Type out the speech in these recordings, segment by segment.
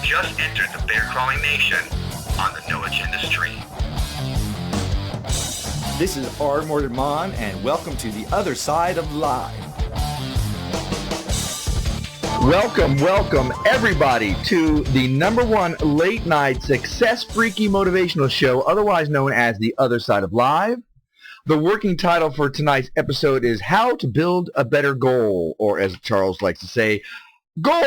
just entered the bear crawling nation on the No Agenda Stream. This is R. Mordant McFall, and welcome to the other side of live. Welcome, everybody, to the #1 late night success freaky motivational show, otherwise known as the Other Side of Live. The working title for tonight's episode is How to Build a Better Goal, or as Charles likes to say, Goal!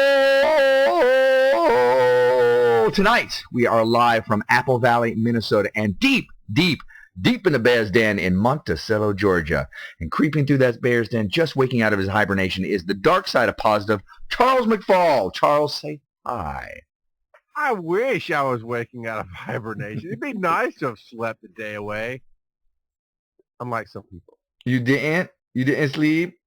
Tonight, we are live from Apple Valley, Minnesota, and deep in the bear's den in Monticello, Georgia. And creeping through that bear's den, just waking out of his hibernation, is the dark side of positive, Charles McFall. Charles, say hi. I wish I was waking out of hibernation. It'd be nice to have slept a day away. Unlike some people. You didn't? You didn't sleep?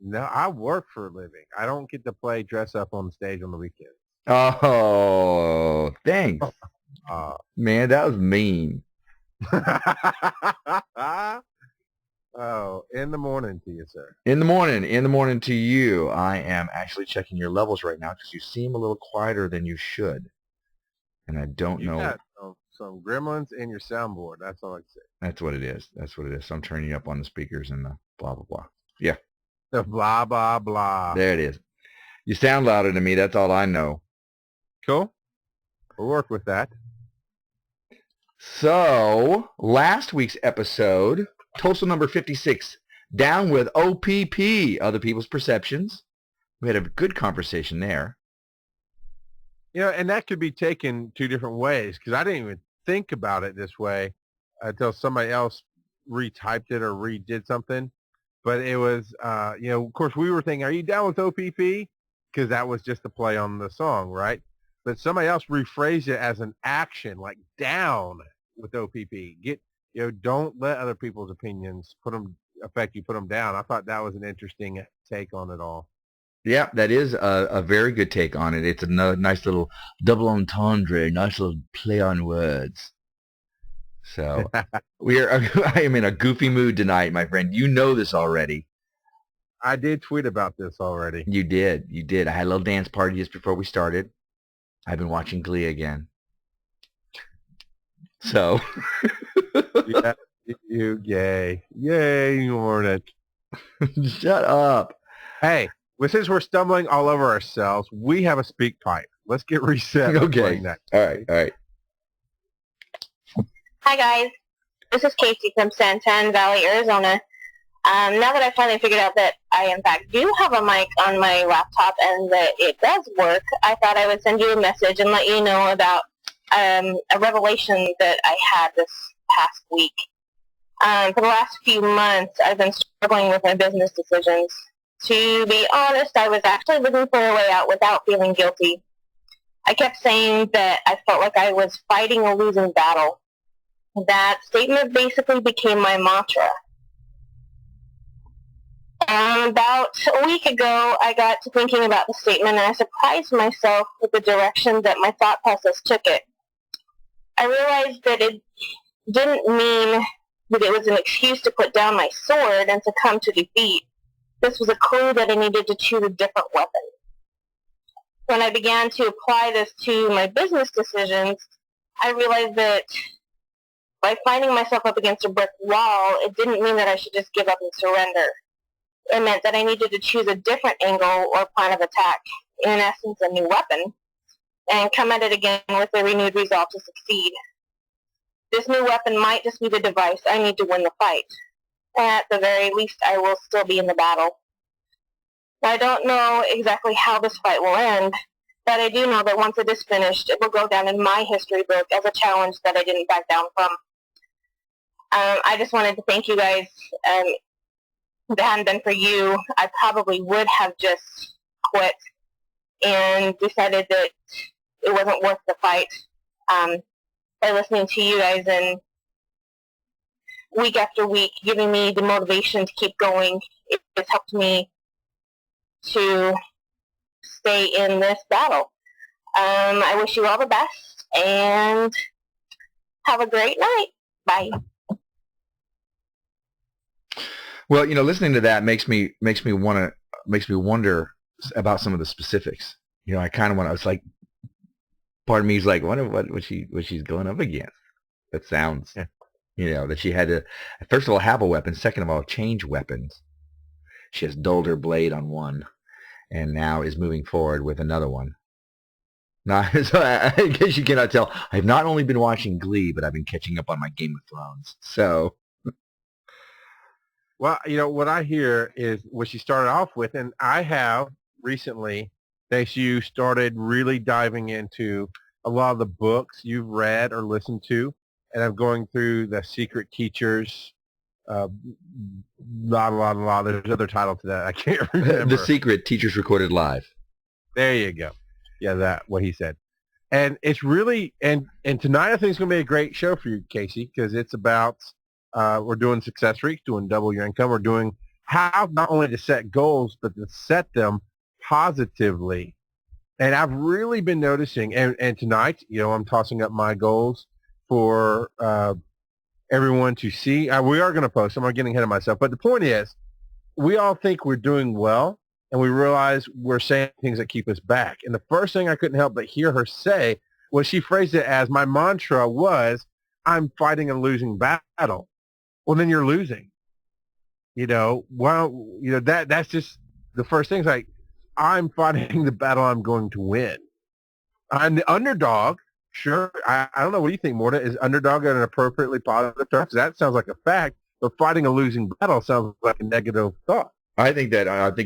No, I work for a living. I don't get to play dress up on the stage on the weekends. Oh, thanks. Man, that was mean. Oh, in the morning to you, sir. In the morning to you. I am actually checking your levels right now because you seem a little quieter than you should. And I don't know. Got some gremlins in your soundboard. That's all I can say. That's what it is. So I'm turning you up on the speakers and the blah, blah, blah. Yeah. The blah, blah, blah. There it is. You sound louder to me. That's all I know. Cool. We'll work with that. So, last week's episode, Tosol number 56, Down with O.P.P, Other People's Perceptions. We had a good conversation there. You know, and that could be taken two different ways, because I didn't even think about it this way until somebody else retyped it or redid something. But it was, you know, of course, we were thinking, are you down with O.P.P? Because that was just a play on the song, right? But somebody else rephrased it as an action, like down with O.P.P. Don't let other people's opinions affect you, put them down. I thought that was an interesting take on it all. Yeah, that is a very good take on it. It's a nice little double entendre, nice little play on words. So I am in a goofy mood tonight, my friend. You know this already. I did tweet about this already. You did. I had a little dance party just before we started. I've been watching Glee again. So. Yeah, yay, Mordant. Shut up. Hey, since we're stumbling all over ourselves, we have a speak pipe. Let's get reset. Okay. All right. Hi guys, this is Casey from Santan Valley, Arizona. Now that I finally figured out that I in fact do have a mic on my laptop and that it does work, I thought I would send you a message and let you know about a revelation that I had this past week. For the last few months, I've been struggling with my business decisions. To be honest, I was actually looking for a way out without feeling guilty. I kept saying that I felt like I was fighting a losing battle. That statement basically became my mantra. About a week ago, I got to thinking about the statement, and I surprised myself with the direction that my thought process took it. I realized that it didn't mean that it was an excuse to put down my sword and succumb to defeat. This was a clue that I needed to choose a different weapon. When I began to apply this to my business decisions, I realized that by finding myself up against a brick wall, it didn't mean that I should just give up and surrender. It meant that I needed to choose a different angle or plan of attack, in essence a new weapon, and come at it again with a renewed resolve to succeed. This new weapon might just be the device I need to win the fight. At the very least, I will still be in the battle. I don't know exactly how this fight will end, but I do know that once it is finished, it will go down in my history book as a challenge that I didn't back down from. I just wanted to thank you guys. If it hadn't been for you, I probably would have just quit and decided that it wasn't worth the fight. By listening to you guys and week after week giving me the motivation to keep going, it has helped me to stay in this battle. I wish you all the best and have a great night. Bye. Well, you know, listening to that makes me wonder about some of the specifics. You know, I kind of want to. It's like part of me is like, wonder what she's going up against. That sounds, that she had to, first of all, have a weapon. Second of all, change weapons. She has dulled her blade on one, and now is moving forward with another one. Now, so I guess you cannot tell. I've not only been watching Glee, but I've been catching up on my Game of Thrones. So, well, what I hear is what she started off with, and I have recently, thanks to you, started really diving into a lot of the books you've read or listened to, and I'm going through the Secret Teachers. There's another title to that. I can't remember. The Secret Teachers Recorded Live. There you go. Yeah, what he said. And it's really, and tonight I think it's going to be a great show for you, Casey, because it's about, we're doing Success Freaks, doing Double Your Income. We're doing how not only to set goals, but to set them positively. And I've really been noticing, and tonight, I'm tossing up my goals for everyone to see. We are going to post. I'm not getting ahead of myself. But the point is, we all think we're doing well, and we realize we're saying things that keep us back. And the first thing I couldn't help but hear her say was she phrased it as, my mantra was, I'm fighting a losing battle. Well, then you're losing. That's just the first thing. It's like, I'm fighting the battle I'm going to win. I'm the underdog. Sure. I don't know. What do you think, Mordant? Is underdog an appropriately positive term? That sounds like a fact, but fighting a losing battle sounds like a negative thought. I think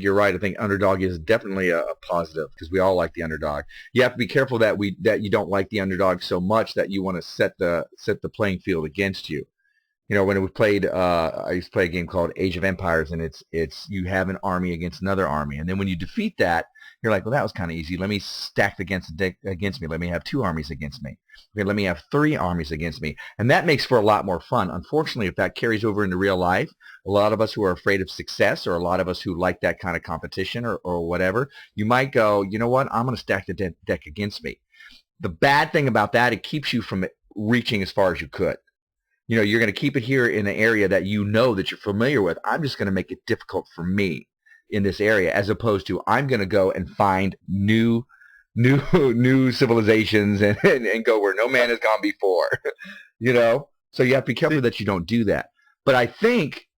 you're right. I think underdog is definitely a positive because we all like the underdog. You have to be careful that you don't like the underdog so much that you want to set the playing field against you. When we played, I used to play a game called Age of Empires, and it's you have an army against another army, and then when you defeat that, you're like, well, that was kind of easy. Let me stack against me. Let me have 2 armies against me. Okay, let me have 3 armies against me, and that makes for a lot more fun. Unfortunately, if that carries over into real life, a lot of us who are afraid of success, or a lot of us who like that kind of competition, or whatever, you might go, you know what? I'm going to stack the deck against me. The bad thing about that, it keeps you from reaching as far as you could. You're going to keep it here in an area that that you're familiar with. I'm just going to make it difficult for me in this area, as opposed to I'm going to go and find new civilizations and go where no man has gone before. So you have to be careful that you don't do that. But I think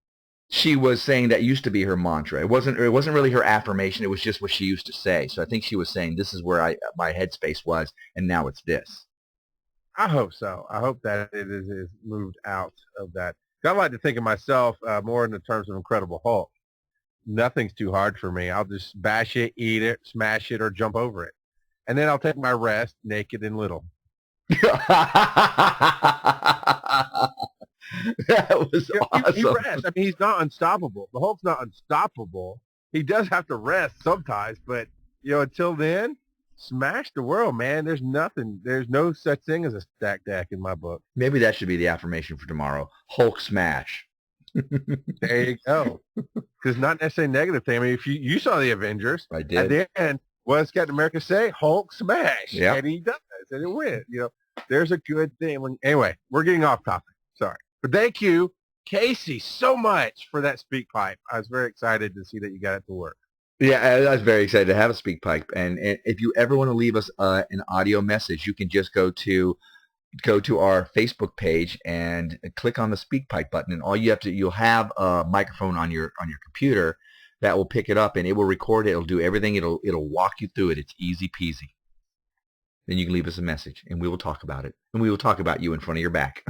she was saying that used to be her mantra. It wasn't really her affirmation. It was just what she used to say. So I think she was saying this is where my headspace was, and now it's this. I hope so. I hope that it is moved out of that. I like to think of myself more in the terms of Incredible Hulk. Nothing's too hard for me. I'll just bash it, eat it, smash it, or jump over it. And then I'll take my rest, naked and little. That was awesome. He rests. I mean, he's not unstoppable. The Hulk's not unstoppable. He does have to rest sometimes, but, until then, smash the world, man. There's no such thing as a stacked deck in my book. Maybe that should be the affirmation for tomorrow. Hulk smash. There you go. Because not necessarily a negative thing. I mean, if you saw the Avengers, I did. At the end, what does Captain America say? Hulk smash. Yep. And he does, and it wins. There's a good thing. Anyway, we're getting off topic. Sorry. But thank you, Casey, so much for that speak pipe. I was very excited to see that you got it to work. Yeah, I was very excited to have a speak pipe. And if you ever want to leave us an audio message, you can just go to our Facebook page and click on the speak pipe button, and you'll have a microphone on your computer that will pick it up, and it will record it. It'll do everything. It'll walk you through it. It's easy peasy. Then you can leave us a message, and we will talk about it, and we will talk about you in front of your back.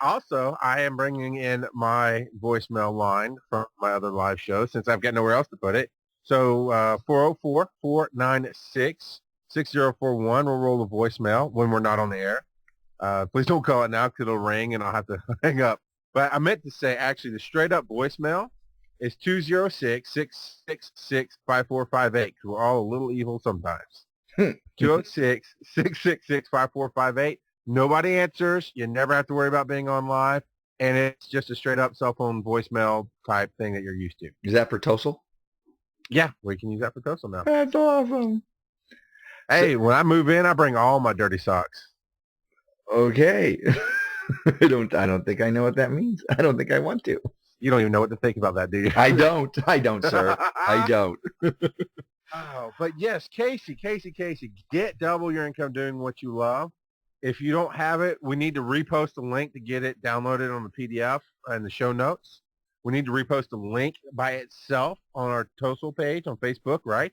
Also, I am bringing in my voicemail line from my other live show since I've got nowhere else to put it. So 404-496-6041. We'll roll the voicemail when we're not on the air. Please don't call it now because it'll ring and I'll have to hang up. But I meant to say, actually, the straight-up voicemail is 206-666-5458. We're all a little evil sometimes. 206-666-5458. Nobody answers. You never have to worry about being on live. And it's just a straight-up cell phone voicemail type thing that you're used to. Is that for Tosol? Yeah, we can use that for Tosol now. That's awesome. Hey, when I move in, I bring all my dirty socks. Okay. I don't think I know what that means. I don't think I want to. You don't even know what to think about that, do you? I don't, sir. I don't. Oh, but yes, Casey, get double your income doing what you love. If you don't have it, we need to repost the link to get it downloaded on the PDF and the show notes. We need to repost the link by itself on our Tosol page on Facebook, right?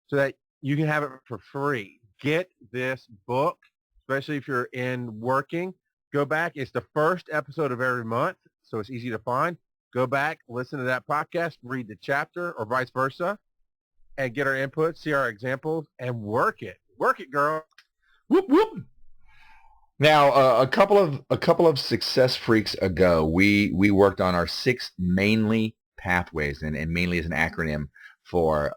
So that you can have it for free. Get this book, especially if you're in working. Go back. It's the first episode of every month, so it's easy to find. Go back, listen to that podcast, read the chapter, or vice versa, and get our input, see our examples, and work it. Work it, girl. Whoop whoop. Now, a couple of Success Freaks ago, we worked on our 6 mainly pathways, and mainly is an acronym for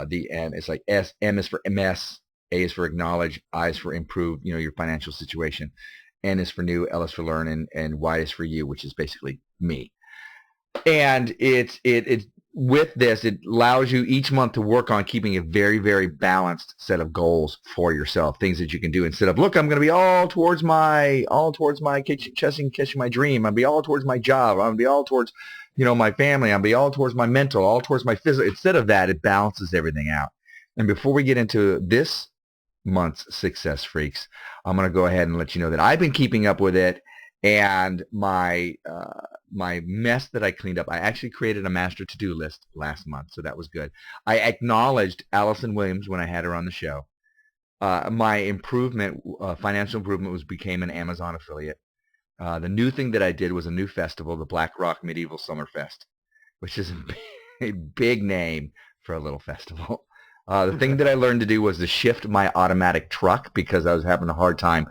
the M. It's like S. M is for MS, A is for acknowledge, I is for improve, your financial situation, N is for new, L is for learn, and Y is for you, which is basically me. And it with this, it allows you each month to work on keeping a very, very balanced set of goals for yourself, things that you can do instead of, look, I'm going to be all towards my catching my dream. I'll be all towards my job. I'm going to be all towards, my family. I'll be all towards my mental, all towards my physical. Instead of that, it balances everything out. And before we get into this month's Success Freaks, I'm going to go ahead and let you know that I've been keeping up with it. And my mess that I cleaned up, I actually created a master to-do list last month, so that was good. I acknowledged Allison Williams when I had her on the show. My improvement, financial improvement, became an Amazon affiliate. The new thing that I did was a new festival, the Black Rock Medieval Summer Fest, which is a big name for a little festival. The thing that I learned to do was to shift my automatic truck because I was having a hard time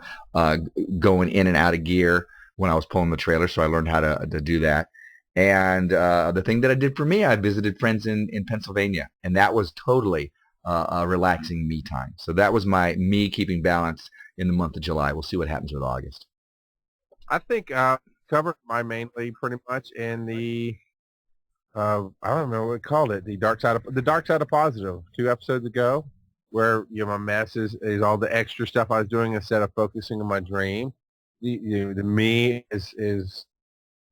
going in and out of gear when I was pulling the trailer, so I learned how to do that. And the thing that I did for me, I visited friends in Pennsylvania, and that was totally a relaxing me time. So that was me keeping balance in the month of July. We'll see what happens with August. I think covered my mainly pretty much in the I don't know what we called it, the dark side of positive 2 episodes ago, where my mess is all the extra stuff I was doing instead of focusing on my dream. The me is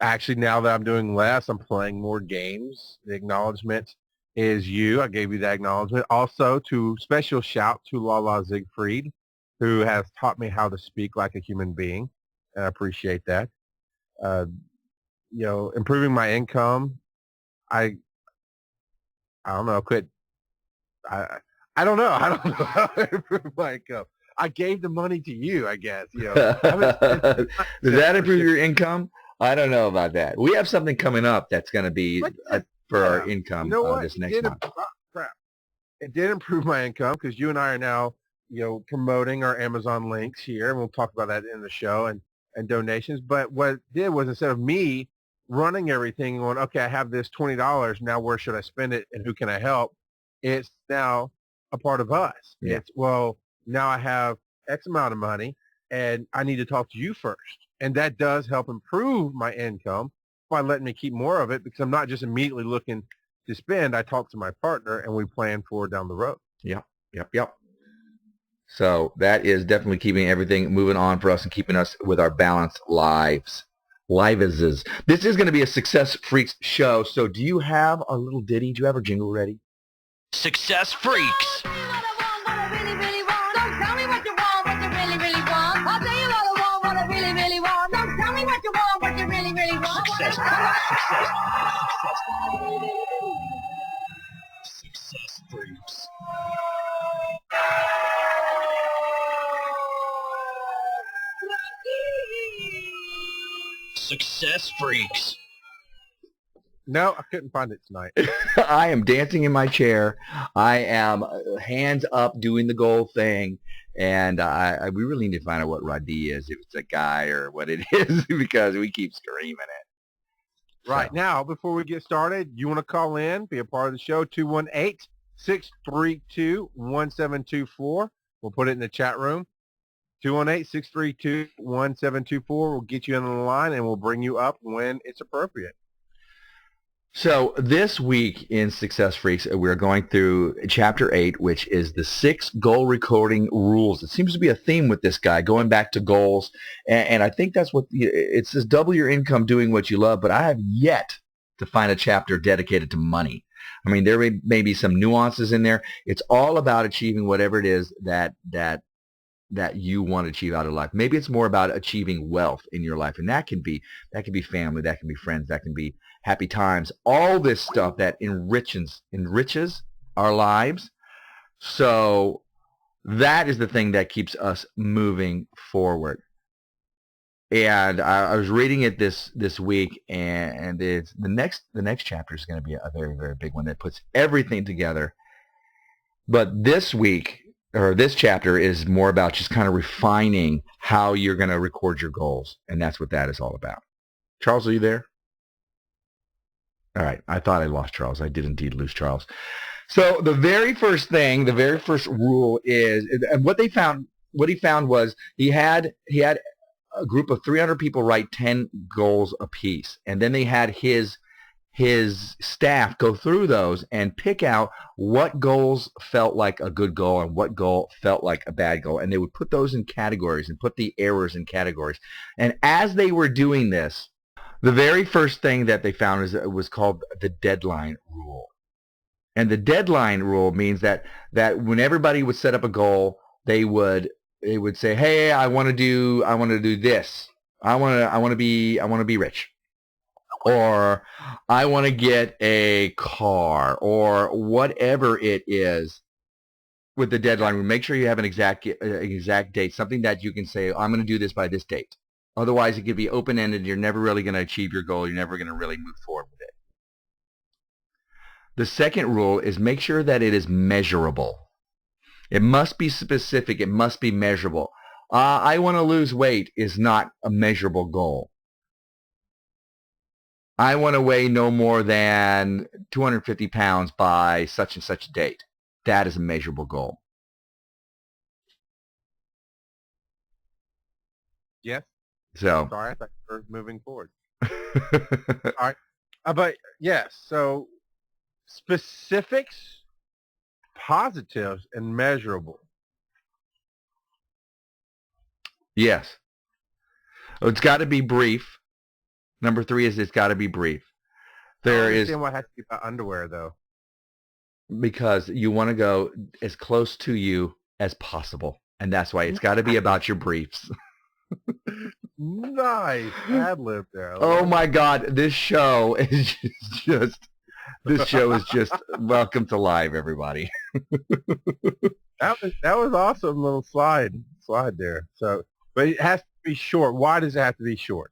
actually, now that I'm doing less, I'm playing more games. The acknowledgement is you. I gave you that acknowledgement. Also, special shout to Lala Siegfried, who has taught me how to speak like a human being. And I appreciate that. Improving my income. I don't know. I don't know. I don't know how to improve my income. I gave the money to you, I guess. Does that improve your income? I don't know about that. We have something coming up that's going to be for our income this next month. Crap. It did improve my income because you and I are now, promoting our Amazon links here, and we'll talk about that in the show and donations. But what it did was, instead of me running everything and going, okay, I have this $20, now where should I spend it and who can I help? It's now a part of us. Yeah. It's, now I have X amount of money and I need to talk to you first. And that does help improve my income by letting me keep more of it, because I'm not just immediately looking to spend. I talk to my partner and we plan for down the road. Yep. So that is definitely keeping everything moving on for us and keeping us with our balanced lives. This is going to be a Success Freaks show. So do you have a little ditty? Do you have a jingle ready? Success Freaks. Success Freaks. Success Freaks. No, I couldn't find it tonight. I am dancing in my chair. I am hands up doing the goal thing. And we really need to find out what Roddy is, if it's a guy or what it is, because we keep screaming it. Right. Now, before we get started, you want to call in, be a part of the show, 218-632-1724. We'll put it in the chat room. 218-632-1724. We'll get you on the line, and we'll bring you up when it's appropriate. So this week in Success Freaks, we're going through Chapter 8, which is the 6 goal recording rules. It seems to be a theme with this guy, going back to goals. And I think that's what it says, double your income doing what you love. But I have yet to find a chapter dedicated to money. I mean, there may be some nuances in there. It's all about achieving whatever it is that you want to achieve out of life. Maybe it's more about achieving wealth in your life, and that can be family, that can be friends, that can be happy times, all this stuff that enriches our lives. So that is the thing that keeps us moving forward. And I was reading it this week, and it's the next chapter is going to be a very, very big one that puts everything together. But this week, or this chapter, is more about just kind of refining how you're going to record your goals, and that's what that is all about. Charles, are you there? All right, I thought I lost Charles. I did indeed lose Charles. So the very first rule is, and what he found was he had a group of 300 people write 10 goals apiece, and then they had his staff go through those and pick out what goals felt like a good goal and what goal felt like a bad goal, and they would put those in categories and put the errors in categories. And as they were doing this, the very first thing that they found was called the deadline rule. And the deadline rule means that when everybody would set up a goal, they would say, "Hey, I want to do this. I want to be rich." Or I want to get a car, or whatever it is. With the deadline, make sure you have an exact date, something that you can say, "I'm going to do this by this date." Otherwise, it could be open-ended. You're never really going to achieve your goal. You're never going to really move forward with it. The second rule is make sure that it is measurable. It must be specific. It must be measurable. I want to lose weight is not a measurable goal. I want to weigh no more than 250 pounds by such and such date. That is a measurable goal. Yes. So. Sorry, I thought you were moving forward. All right. But yes, so specifics, positives, and measurable. Yes. It's got to be brief. Number 3 is it's got to be brief. There is. What has to be about underwear, though? Because you want to go as close to you as possible, and that's why it's got to be about your briefs. Nice ad lib there. Oh my God, this show is just welcome to live, everybody. That was awesome little slide there. So, but it has to be short. Why does it have to be short?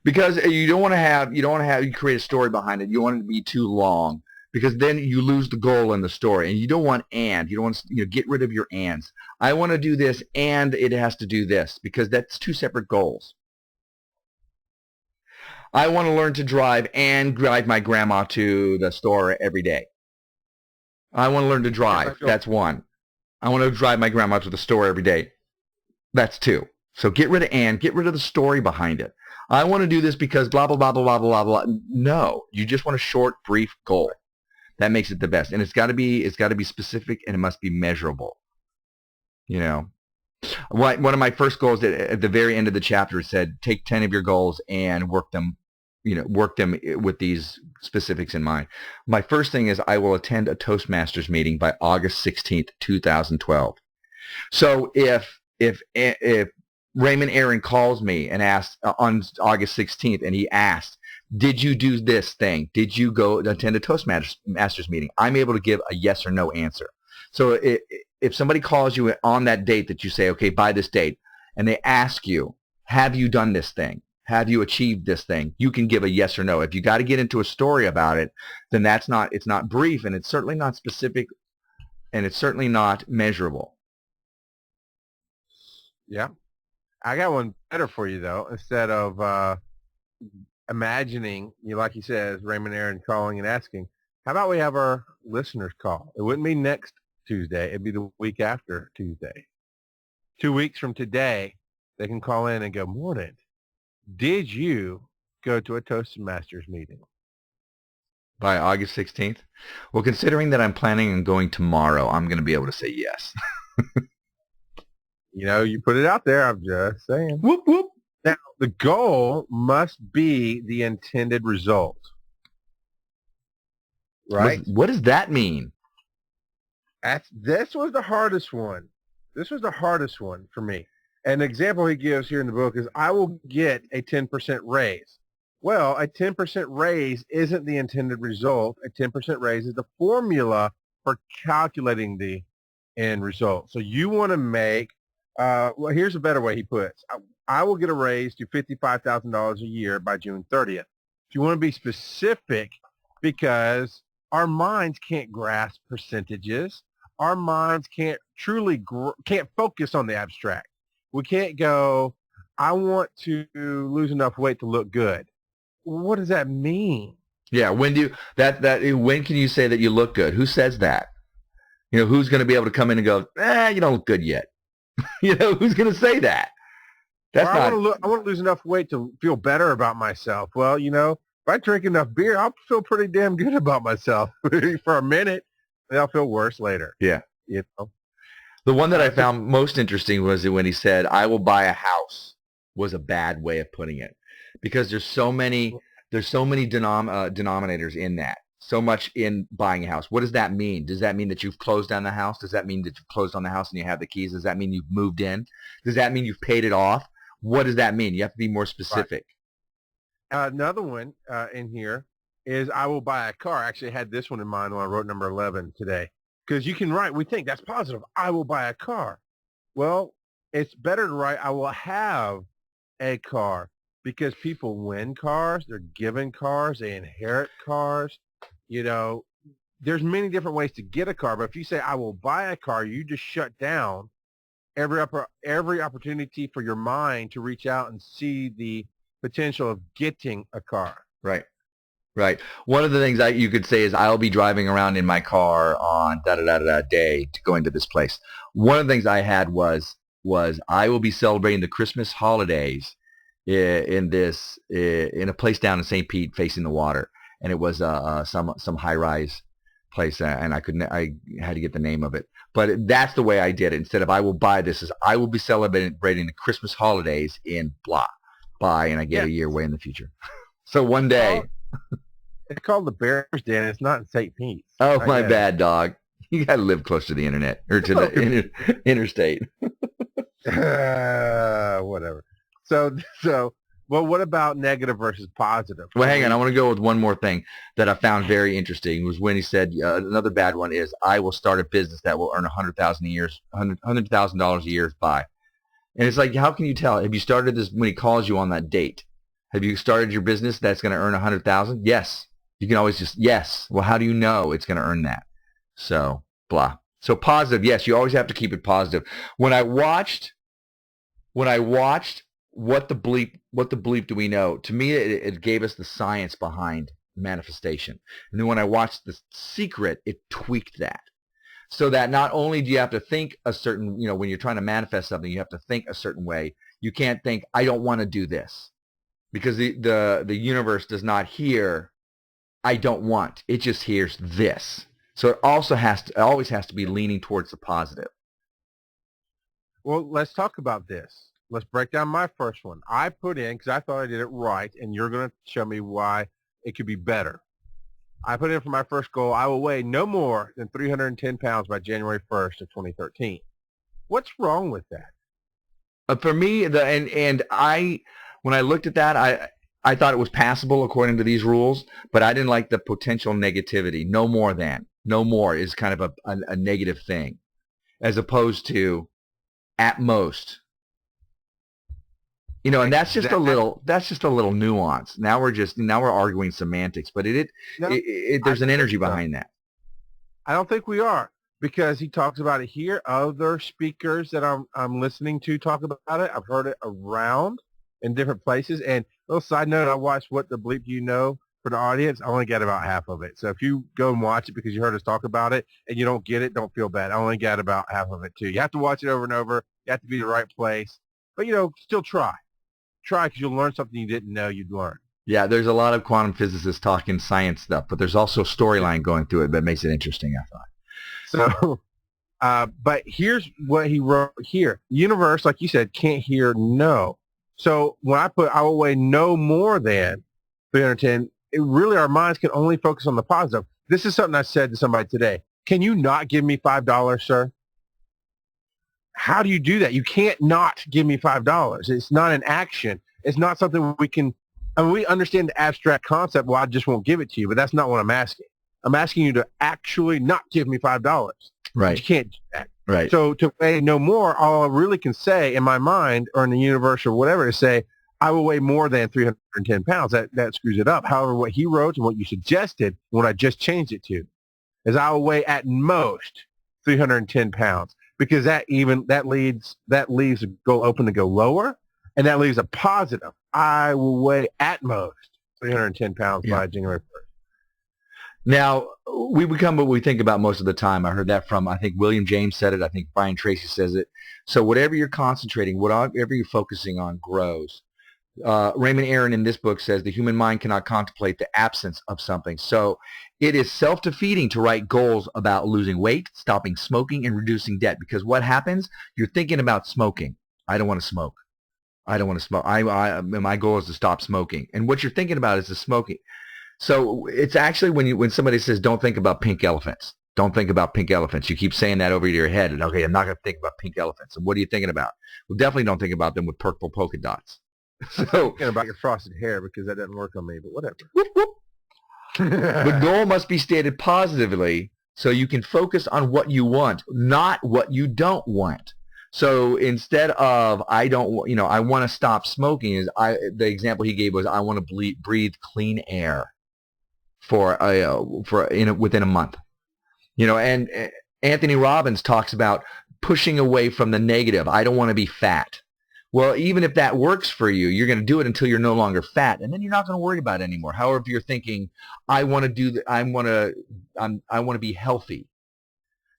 Because you don't want to create a story behind it. You don't want it to be too long, because then you lose the goal in the story, and you don't want to get rid of your ands. I want to do this, and it has to do this, because that's two separate goals. I want to learn to drive and drive my grandma to the store every day. I want to learn to drive. That's 1. I want to drive my grandma to the store every day. That's 2. So get rid of and, get rid of the story behind it. I want to do this because blah, blah, blah, blah, blah, blah, blah. No, you just want a short, brief goal. That makes it the best. And it's got to be specific, and it must be measurable. You know, one of my first goals at the very end of the chapter said, take 10 of your goals and work them with these specifics in mind. My first thing is I will attend a Toastmasters meeting by August 16th, 2012. So if Raymond Aaron calls me and asks on August 16th, and he asks, did you do this thing? Did you go attend a Toastmasters meeting? I'm able to give a yes or no answer. So if somebody calls you on that date that you say, okay, by this date, and they ask you, have you done this thing? Have you achieved this thing? You can give a yes or no. If you got to get into a story about it, then it's not brief, and it's certainly not specific, and it's certainly not measurable. Yeah. I got one better for you, though. Instead of imagining, like you said, as Raymond Aaron calling and asking, how about we have our listeners call? It wouldn't be next Tuesday. It'd be the week after Tuesday. 2 weeks from today, they can call in and go, Mordant, did you go to a Toastmasters meeting? By August 16th? Well, considering that I'm planning on going tomorrow, I'm going to be able to say yes. You put it out there. I'm just saying. Whoop, whoop. Now, the goal must be the intended result. right? What does that mean? This was the hardest one. This was the hardest one for me. An example he gives here in the book is, I will get a 10% raise. Well, a 10% raise isn't the intended result. A 10% raise is the formula for calculating the end result. So you want to make, well, here's a better way he puts. I will get a raise to $55,000 a year by June 30th. If you want to be specific, because our minds can't grasp percentages. Our minds can't can't focus on the abstract. We can't go, I want to lose enough weight to look good. What does that mean? Yeah, when can you say that you look good? Who says that? Who's going to be able to come in and go, you don't look good yet? Who's going to say that? That's I want to lose enough weight to feel better about myself. Well, if I drink enough beer, I'll feel pretty damn good about myself for a minute, and I'll feel worse later. Yeah. The one that I found most interesting was when he said, I will buy a house, was a bad way of putting it, because there's so many denominators in that. So much in buying a house. What does that mean? Does that mean that you've closed on the house? Does that mean that you've closed on the house and you have the keys? Does that mean you've moved in? Does that mean you've paid it off? What does that mean? You have to be more specific. Right. Another one in here is, I will buy a car. I actually had this one in mind when I wrote number 11 today. Because you can write, we think that's positive, I will buy a car. Well, it's better to write, I will have a car, because people win cars, they're given cars, they inherit cars. There's many different ways to get a car, but if you say, I will buy a car, you just shut down every opportunity for your mind to reach out and see the potential of getting a car. Right. One of the things you could say is, I'll be driving around in my car on day to going to this place. One of the things I had was I will be celebrating the Christmas holidays in a place down in St. Pete facing the water, and it was some high-rise place, and I had to get the name of it. But that's the way I did it. Instead of I will buy this, is I will be celebrating the Christmas holidays in blah, buy, and I get a year way in the future. So one day. It's called the Bears Den. It's not in St. Pete. Oh, my bad, dog. You got to live close to the internet, or to the interstate. Whatever. So, well, what about negative versus positive? Well, hang on. I want to go with one more thing that I found very interesting, was when he said, another bad one is, I will start a business that will earn $100,000 a year by. And it's like, how can you tell? Have you started this when he calls you on that date? Have you started your business that's going to earn $100,000? Yes. You can always just, yes. Well, how do you know it's going to earn that? So, blah. So positive, yes, you always have to keep it positive. When I watched What the bleep do we know? To me, it gave us the science behind manifestation. And then when I watched The Secret, it tweaked that. So that not only do you have to think a certain, when you're trying to manifest something, you have to think a certain way. You can't think, I don't want to do this. Because the universe does not hear, I don't want. It just hears this. So it always has to be leaning towards the positive. Well, let's talk about this. Let's break down my first one. I put in, because I thought I did it right, and you're going to show me why it could be better. I put in for my first goal, I will weigh no more than 310 pounds by January 1st of 2013. What's wrong with that? For me, when I looked at that, I thought it was passable according to these rules, but I didn't like the potential negativity. No more is kind of a negative thing, as opposed to at most. And that's just a little nuance. Now we're arguing semantics, but there's an energy behind that. I don't think we are, because he talks about it here. Other speakers that I'm listening to talk about it. I've heard it around in different places. And a little side note, I watched What the Bleep Do You Know for the audience. I only got about half of it. So if you go and watch it because you heard us talk about it and you don't get it, don't feel bad. I only got about half of it too. You have to watch it over and over. You have to be in the right place. But, still try. Try, because you'll learn something you didn't know you'd learn. Yeah, there's a lot of quantum physicists talking science stuff, but there's also a storyline going through it that makes it interesting, I thought. So, but here's what he wrote here. The universe, like you said, can't hear no. So when I put, I will weigh no more than 310, our minds can only focus on the positive. this is something I said to somebody today. Can you not give me $5, sir? How do you do that? You can't not give me $5. It's not an action. It's not something we can, I mean, we understand the abstract concept. Well, I just won't give it to you, but that's not what I'm asking. I'm asking you to actually not give me $5. Right. But you can't do that. Right. So to weigh no more, all I really can say in my mind or in the universe or whatever is say, I will weigh more than 310 pounds. That screws it up. However, what he wrote and what you suggested, what I just changed it to, is I will weigh at most 310 pounds, because that leaves a goal open to go lower, and that leaves a positive. I will weigh at most 310 pounds by January 1st. Now, we become what we think about most of the time. I heard that from, I think William James said it. I think Brian Tracy says it. So whatever you're concentrating, whatever you're focusing on grows. Raymond M.A.I.N.L.Y. in this book says the human mind cannot contemplate the absence of something. So it is self-defeating to write goals about losing weight, stopping smoking, and reducing debt. Because what happens? You're thinking about smoking. I don't want to smoke. I don't want to smoke. My goal is to stop smoking. And what you're thinking about is the smoking. So it's actually when somebody says, don't think about pink elephants. Don't think about pink elephants. You keep saying that over your head. And, okay, I'm not going to think about pink elephants. And what are you thinking about? Well, definitely don't think about them with purple polka dots. So, thinking about your frosted hair, because that doesn't work on me, but whatever. Whoop, whoop. The goal must be stated positively so you can focus on what you want, not what you don't want. So instead of I want to stop smoking, the example he gave was I want to breathe clean air within a month. And Anthony Robbins talks about pushing away from the negative. I don't want to be fat. Well, even if that works for you, you're going to do it until you're no longer fat, and then you're not going to worry about it anymore. However, if you're thinking, I want to be healthy,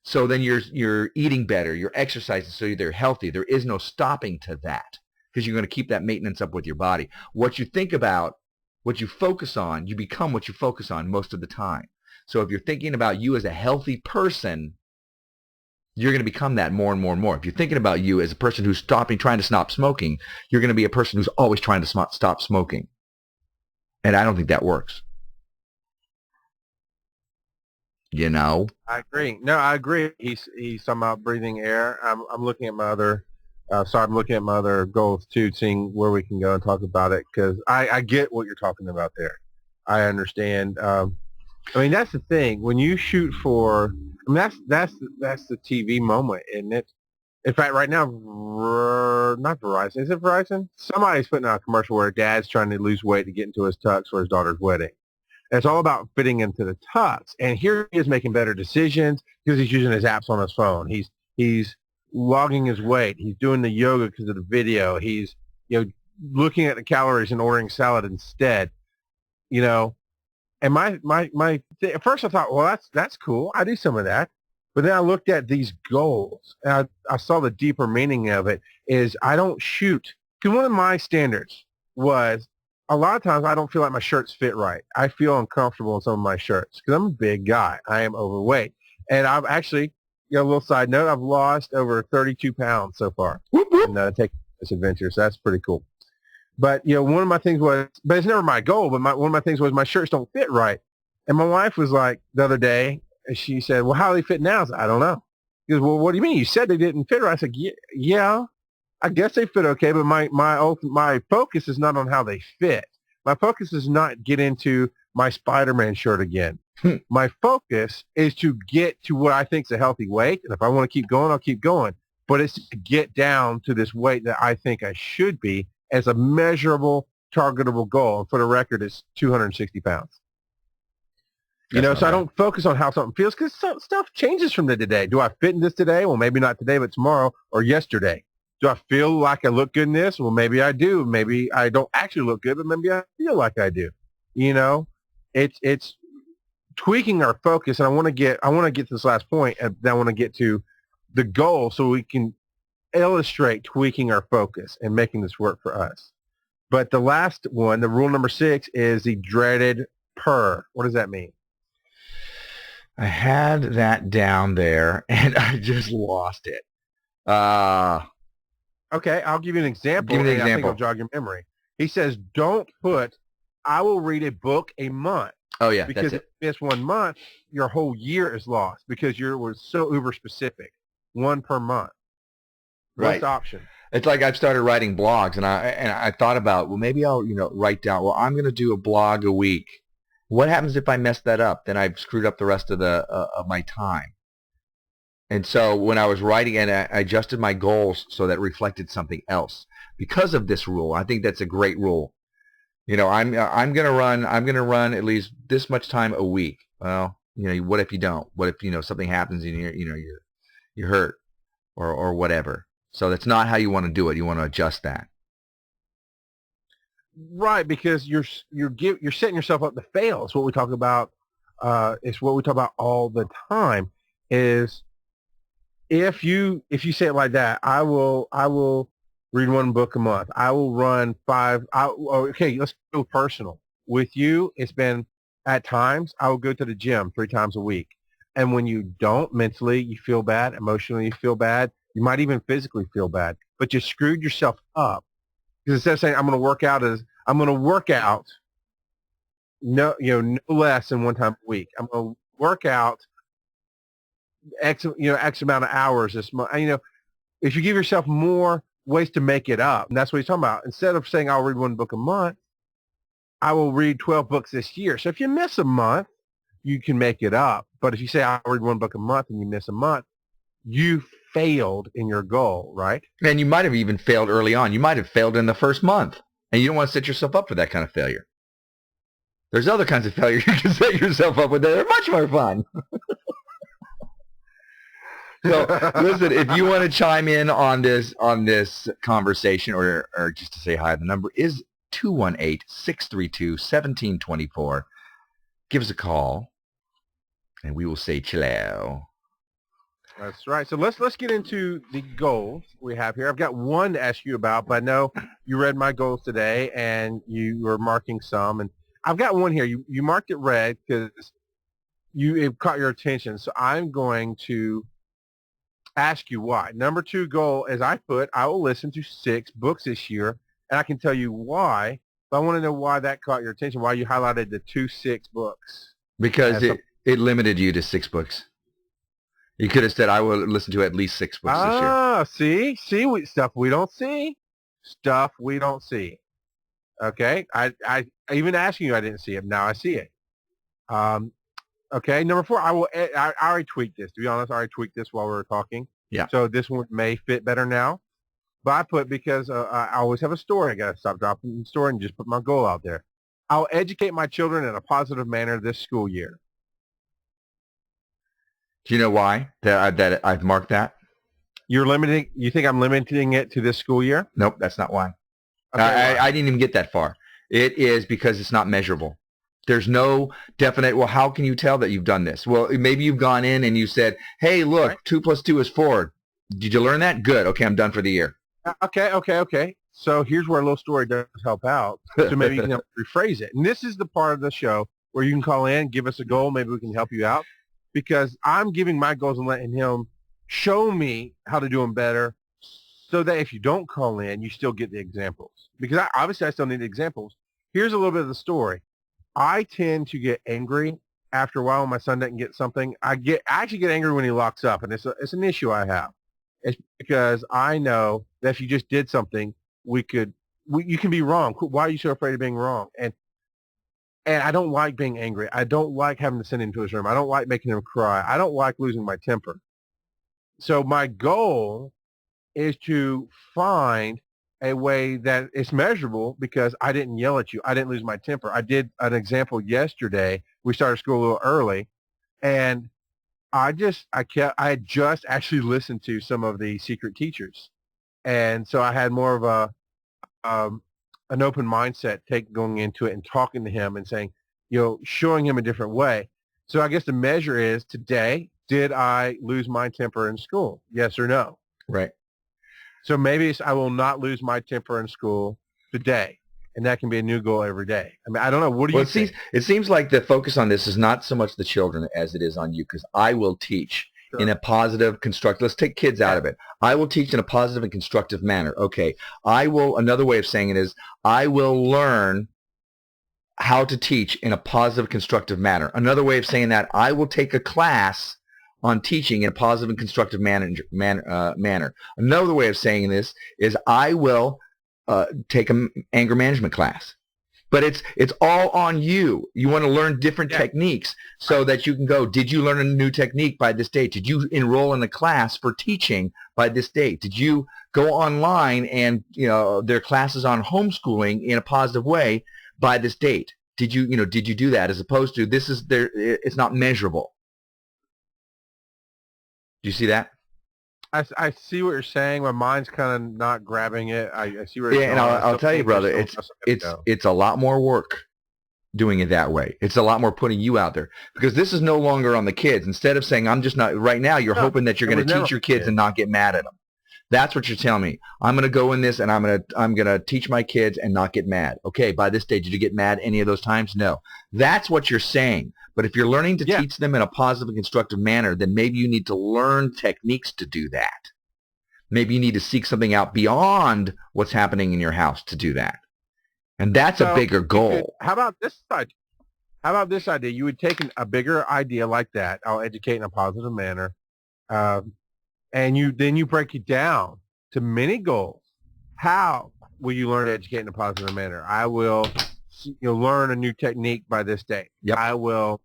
so then you're eating better, you're exercising, so you're healthy. There is no stopping to that, because you're going to keep that maintenance up with your body. What you think about, what you focus on, you become what you focus on most of the time. So if you're thinking about you as a healthy person, you're going to become that more and more and more. If you're thinking about you as a person who's trying to stop smoking, you're going to be a person who's always trying to stop smoking. And I don't think that works. I agree. No, I agree. He's talking about breathing air. I'm looking at my other, I'm looking at my other goals too, seeing where we can go and talk about it, because I get what you're talking about there. I understand. That's the thing. When you shoot for, that's the TV moment, isn't it? In fact, right now, not Verizon. Is it Verizon? Somebody's putting out a commercial where a dad's trying to lose weight to get into his tux for his daughter's wedding. And it's all about fitting into the tux. And here he is making better decisions because he's using his apps on his phone. He's logging his weight. He's doing the yoga because of the video. He's looking at the calories and ordering salad instead. And at first I thought, well, that's cool. I do some of that. But then I looked at these goals, and I saw the deeper meaning of it is I don't shoot. Because one of my standards was a lot of times I don't feel like my shirts fit right. I feel uncomfortable in some of my shirts because I'm a big guy. I am overweight. And I've actually, a little side note, I've lost over 32 pounds so far. And taking this adventure, so that's pretty cool. But, one of my things was, but it's never my goal, but one of my things was my shirts don't fit right. And my wife was like, the other day, she said, well, how do they fit now? I said, I don't know. She goes, well, what do you mean? You said they didn't fit right. I said, yeah, I guess they fit okay, but my focus is not on how they fit. My focus is not get into my Spider-Man shirt again. My focus is to get to what I think is a healthy weight. And if I want to keep going, I'll keep going. But it's to get down to this weight that I think I should be as a measurable, targetable goal. And for the record, it's 260 pounds. So I don't focus on how something feels because stuff changes from day to day. Do I fit in this today? Well, maybe not today, but tomorrow or yesterday. Do I feel like I look good in this? Well, maybe I do. Maybe I don't actually look good, but maybe I feel like I do. It's tweaking our focus. And I want to get to this last point, and then I want to get to the goal so we can illustrate tweaking our focus and making this work for us. But the last one, the rule number 6, is the dreaded purr. What does that mean? I had that down there, and I just lost it. Okay, I'll give you an example. Give me an example. I think it'll jog your memory. He says, don't put, I will read a book a month. Oh yeah, Because that's if it. you miss 1 month, your whole year is lost because you were so uber specific. 1 per month. What's Right. the option? It's like I've started writing blogs, and I thought about, well, maybe I'll write down. Well, I'm going to do a blog a week. What happens if I mess that up? Then I've screwed up the rest of the of my time. And so when I was writing, and I adjusted my goals so that reflected something else because of this rule. I think that's a great rule. I'm going to run at least this much time a week. Well, what if you don't? What if something happens and you're hurt or whatever? So that's not how you want to do it. You want to adjust that. Right, because you're setting yourself up to fail. It's what we talk about. It's what we talk about all the time. Is if you say it like that, I will read 1 book a month. I will run 5. Okay, let's go personal. With you, it's been at times I will go to the gym 3 times a week, and when you don't, mentally you feel bad, emotionally you feel bad. You might even physically feel bad, but you screwed yourself up. Because instead of saying I'm going to work out, no less than 1 time a week. I'm going to work out X amount of hours this month. If you give yourself more ways to make it up, and that's what he's talking about. Instead of saying I'll read 1 book a month, I will read 12 books this year. So if you miss a month, you can make it up. But if you say I'll read 1 book a month and you miss a month, you failed in your goal, right? And you might have even failed early on. You might have failed in the first month, and you don't want to set yourself up for that kind of failure. There's other kinds of failure you can set yourself up with that are much more fun. So, listen, if you want to chime in on this conversation or just to say hi, the number is 218-632-1724. Give us a call, and we will say chilao. That's right. So let's get into the goals we have here. I've got one to ask you about, but I know you read my goals today, and you were marking some, and I've got one here. You marked it red because it caught your attention. So I'm going to ask you why. Number 2 goal, as I will listen to 6 books this year, and I can tell you why. But I want to know why that caught your attention. Why you highlighted the 6 books? Because it limited you to 6 books. You could have said, I will listen to at least 6 books this year. See, stuff we don't see. Stuff we don't see. Okay? I even asking you, I didn't see it. Now I see it. Okay, number 4, I already tweaked this. To be honest, I already tweaked this while we were talking. Yeah. So this one may fit better now. But I put, because I always have a story. I got to stop dropping the story and just put my goal out there. I'll educate my children in a positive manner this school year. Do you know why that I've marked that? You think I'm limiting it to this school year? Nope, that's not why. Okay, I didn't even get that far. It is because it's not measurable. There's no definite, well, how can you tell that you've done this? Well, maybe you've gone in and you said, hey, look, right. 2 + 2 is 4. Did you learn that? Good. Okay, I'm done for the year. Okay. So here's where a little story does help out. So maybe you can rephrase it. And this is the part of the show where you can call in, give us a goal. Maybe we can help you out. Because I'm giving my goals and letting him show me how to do them better, so that if you don't call in, you still get the examples. Because obviously I still need the examples. Here's a little bit of the story. I tend to get angry after a while when my son doesn't get something. I actually get angry when he locks up, and it's an issue I have. It's because I know that if you just did something, you can be wrong. Why are you so afraid of being wrong? And I don't like being angry. I don't like having to send him to his room. I don't like making him cry. I don't like losing my temper. So my goal is to find a way that it's measurable, because I didn't yell at you. I didn't lose my temper. I did an example yesterday. We started school a little early, and I had just actually listened to some of the secret teachers. And so I had more of an open mindset going into it and talking to him and saying, showing him a different way. So I guess the measure is today, did I lose my temper in school? Yes or no? Right. So maybe I will not lose my temper in school today. And that can be a new goal every day. I mean, I don't know. What do you think? It seems like the focus on this is not so much the children as it is on you, because I will teach in a positive, constructive. Let's take kids out of it. I will teach in a positive and constructive manner. Okay. Another way of saying it is, I will learn how to teach in a positive, constructive manner. Another way of saying that, I will take a class on teaching in a positive and constructive manner. Another way of saying this is I will take an anger management class. But it's all on you. You want to learn different techniques so that you can go, did you learn a new technique by this date? Did you enroll in a class for teaching by this date? Did you go online and, there are classes on homeschooling in a positive way by this date? Did you do that, as opposed to it's not measurable. Do you see that? I see what you're saying. My mind's kind of not grabbing it. I see where you're going. And I'll tell you, brother, it's a lot more work doing it that way. It's a lot more putting you out there, because this is no longer on the kids. Instead of saying, I'm just not, right now you're hoping that you're going to teach your kids and not get mad at them. That's what you're telling me. I'm going to go in this and I'm going to teach my kids and not get mad. Okay, by this stage, did you get mad any of those times? No. That's what you're saying. But if you're learning to teach them in a positive and constructive manner, then maybe you need to learn techniques to do that. Maybe you need to seek something out beyond what's happening in your house to do that. And that's a bigger goal. How about this idea? How about this idea? You would take a bigger idea like that. I'll educate in a positive manner. And you break it down to mini goals. How will you learn to educate in a positive manner? I will learn a new technique by this date. Yep. I will.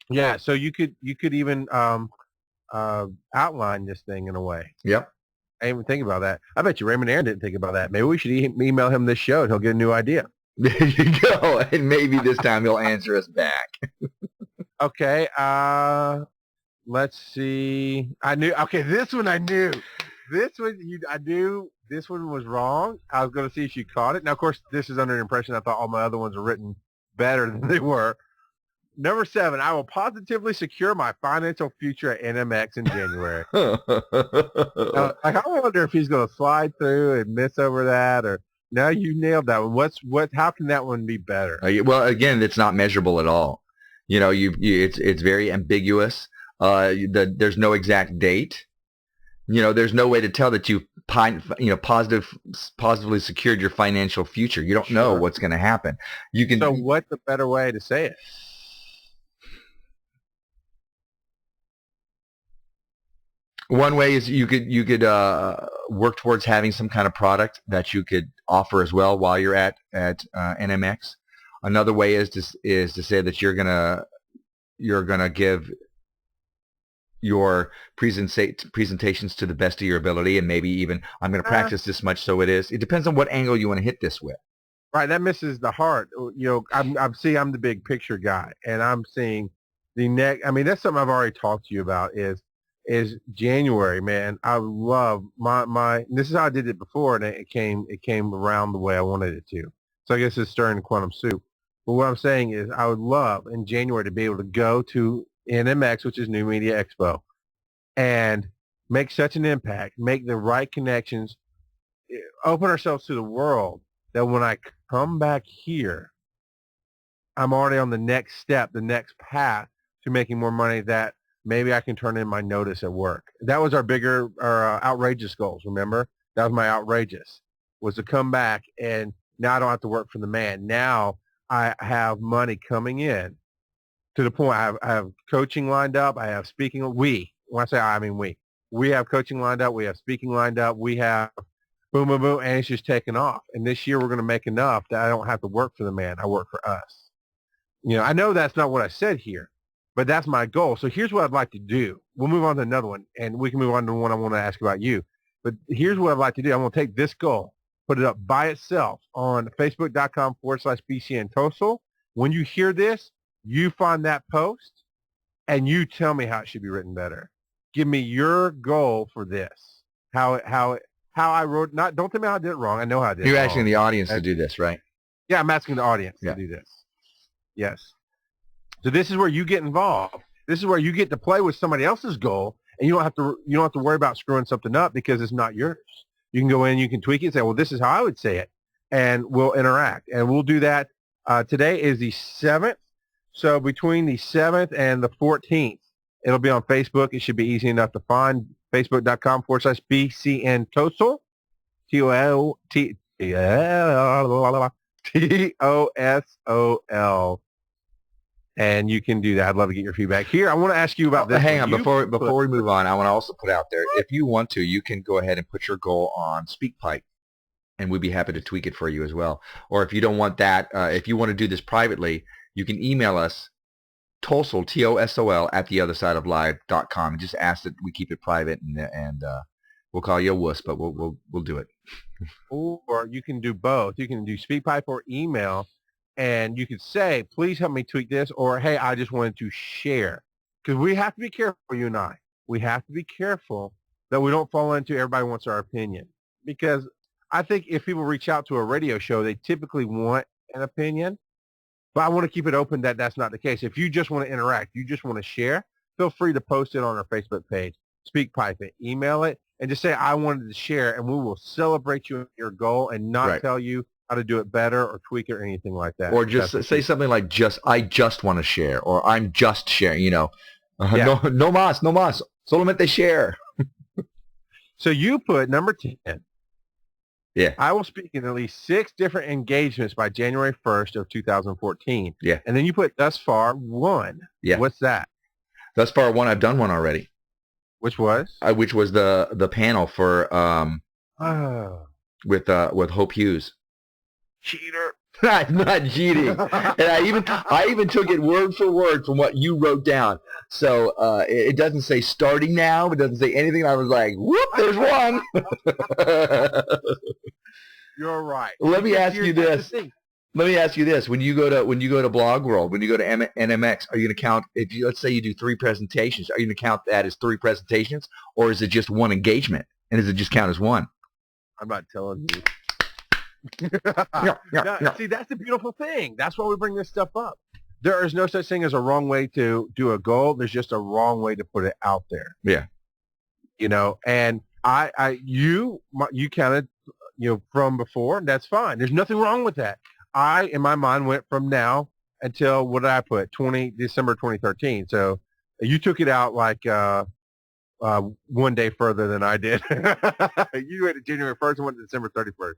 Yeah. So you could even outline this thing in a way. Yep. I didn't even think about that. I bet you Raymond Aaron didn't think about that. Maybe we should email him this show and he'll get a new idea. There you go. And maybe this time he'll answer us back. Okay. Let's see. This one I knew. This one I knew. This one was wrong. I was going to see if you caught it. Now, of course, this is under the impression I thought all my other ones were written better than they were. Number 7, I will positively secure my financial future at NMX in January. Now, I wonder if he's going to slide through and miss over that, or no, you nailed that one. How can that one be better? Well, again, it's not measurable at all. It's very ambiguous. There's no exact date. There's no way to tell that you positively secured your financial future. You don't know what's going to happen. So what's the better way to say it? One way is you could work towards having some kind of product that you could offer as well while you're at NMX. Another way is to say that you're gonna give your presentations to the best of your ability, and maybe even I'm going to practice this much, so it is. It depends on what angle you want to hit this with. Right, that misses the heart. I'm the big picture guy, and I'm seeing the next. I mean, that's something I've already talked to you about. Is January, man. I love my. This is how I did it before, and it came around the way I wanted it to. So I guess it's stirring the quantum soup. But what I'm saying is, I would love in January to be able to go to NMX, which is New Media Expo, and make such an impact, make the right connections, open ourselves to the world, that when I come back here, I'm already on the next step, the next path to making more money, that maybe I can turn in my notice at work. That was our outrageous goals, remember? That was my outrageous, was to come back, and now I don't have to work for the man. Now I have money coming in, to the point I have coaching lined up. I have speaking. When I say I mean we. We have coaching lined up. We have speaking lined up. We have boom, boom, boom, and it's just taking off. And this year we're going to make enough that I don't have to work for the man. I work for us. I know that's not what I said here, but that's my goal. So here's what I'd like to do. We'll move on to another one, and we can move on to one I want to ask about you. But here's what I'd like to do. I'm going to take this goal, put it up by itself on Facebook.com/BCN Tosol. When you hear this, you find that post, and you tell me how it should be written better. Give me your goal for this. How I wrote. Don't tell me how I did it wrong. I know how I did it wrong. You're asking the audience to do this, right? Yeah, I'm asking the audience to do this. Yes. So this is where you get involved. This is where you get to play with somebody else's goal, and you don't have to worry about screwing something up because it's not yours. You can go in, you can tweak it, and say, well, this is how I would say it, and we'll interact, and we'll do that. Today is the 7th. So between the 7th and the 14th, it'll be on Facebook. It should be easy enough to find. Facebook.com/BCN Tosol. Tosol. And you can do that. I'd love to get your feedback. Here, I want to ask you about this. Hang on, before we move on, I want to also put out there, if you want to, you can go ahead and put your goal on SpeakPipe, and we'd be happy to tweak it for you as well. Or if you don't want that, if you want to do this privately, you can email us, Tosol, Tosol, at theothersideoflive.com, and just ask that we keep it private, and we'll call you a wuss, but we'll do it. Or you can do both. You can do SpeakPipe or email, and you could say, please help me tweak this, or, hey, I just wanted to share. Because we have to be careful, you and I. We have to be careful that we don't fall into everybody wants our opinion. Because I think if people reach out to a radio show, they typically want an opinion. But I want to keep it open that that's not the case. If you just want to interact, you just want to share, feel free to post it on our Facebook page. SpeakPipe it, email it, and just say, I wanted to share, and we will celebrate you your goal and not tell you how to do it better or tweak it or anything like that. Or just say something like, I just want to share, or I'm just sharing, you know. No más, solamente share. So you put number 10. Yeah. I will speak in at least 6 different engagements by January 1st of 2014. Yeah. And then you put thus far 1. Yeah. What's that? Thus far 1, I've done one already. Which was? Which was the panel for with Hope Hughes. Cheater. I'm not cheating. And I even took it word for word from what you wrote down. So it doesn't say starting now. It doesn't say anything. I was like, whoop, there's one. You're right. Let me ask you this. When you go to Blog World, when you go to NMX, are you going to count, let's say you do 3 presentations, are you going to count that as 3 presentations, or is it just 1 engagement? And does it just count as 1? I'm not telling you. Yeah. See, that's the beautiful thing. That's why we bring this stuff up. There is no such thing as a wrong way to do a goal. There's just a wrong way to put it out there. Yeah. You know, and you counted, from before, and that's fine. There's nothing wrong with that. I, in my mind, went from now until, what did I put? December 2013. So you took it out like 1 day further than I did. You went to January 1st and went to December 31st.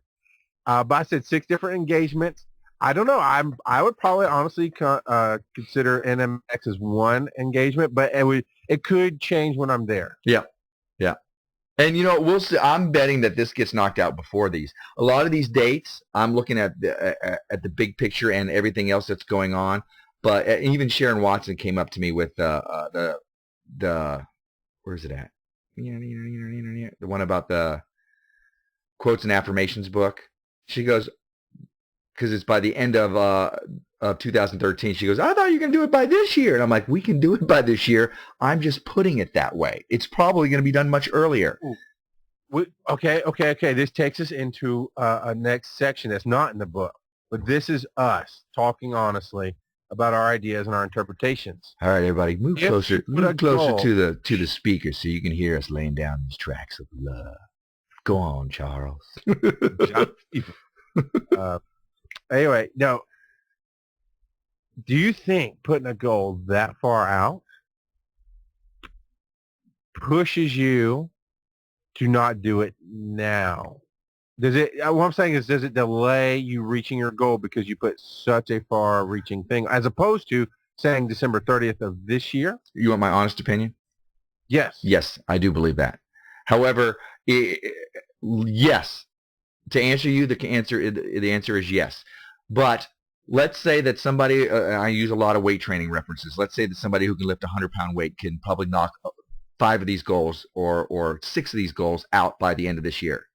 But I said 6 different engagements. I don't know. I would probably honestly consider NMX as 1 engagement, but it could change when I'm there. Yeah. And we'll see. I'm betting that this gets knocked out before these. A lot of these dates, I'm looking at the big picture and everything else that's going on. But even Sharon Watson came up to me with the where's it at? The one about the quotes and affirmations book. She goes, because it's by the end of 2013. She goes, I thought you were going to do it by this year. And I'm like, we can do it by this year. I'm just putting it that way. It's probably going to be done much earlier. Okay. This takes us into a next section that's not in the book. But this is us talking honestly about our ideas and our interpretations. All right, everybody, move closer to the speaker so you can hear us laying down these tracks of love. Go on, Charles. Anyway, now, do you think putting a goal that far out pushes you to not do it now? What I'm saying is, does it delay you reaching your goal because you put such a far-reaching thing, as opposed to saying December 30th of this year? You want my honest opinion? Yes. Yes, I do believe that. However, yes. To answer you, the answer is yes. But let's say that somebody, I use a lot of weight training references. Let's say that somebody who can lift a 100-pound weight can probably knock 5 of these goals or 6 of these goals out by the end of this year.